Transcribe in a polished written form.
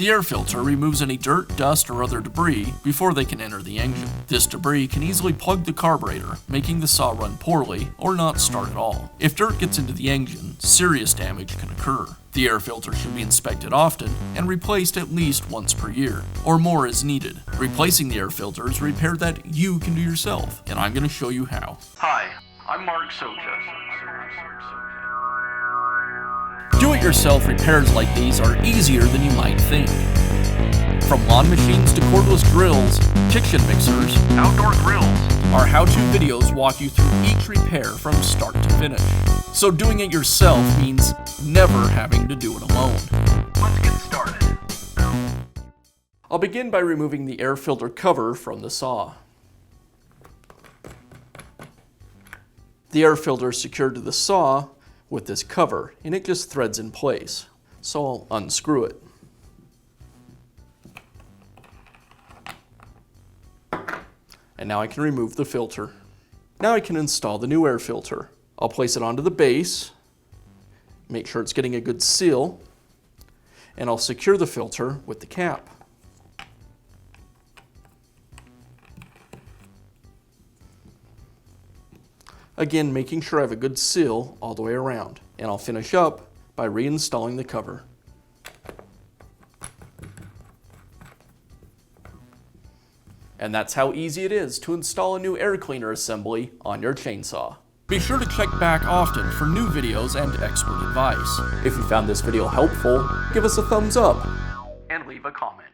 The air filter removes any dirt, dust, or other debris before they can enter the engine. This debris can easily plug the carburetor, making the saw run poorly or not start at all. If dirt gets into the engine, serious damage can occur. The air filter should be inspected often and replaced at least once per year, or more is needed. Replacing the air filter is a repair that you can do yourself, and I'm going to show you how. Hi, I'm Mark Socha. Do-it-yourself repairs like these are easier than you might think. From lawn machines to cordless drills, kitchen mixers, outdoor grills, our how-to videos walk you through each repair from start to finish. So doing it yourself means never having to do it alone. Let's get started. I'll begin by removing the air filter cover from the saw. The air filter is secured to the saw with this cover, and it just threads in place. So I'll unscrew it. And now I can remove the filter. Now I can install the new air filter. I'll place it onto the base, make sure it's getting a good seal, and I'll secure the filter with the cap. Again, making sure I have a good seal all the way around. And I'll finish up by reinstalling the cover. And that's how easy it is to install a new air cleaner assembly on your chainsaw. Be sure to check back often for new videos and expert advice. If you found this video helpful, give us a thumbs up and leave a comment.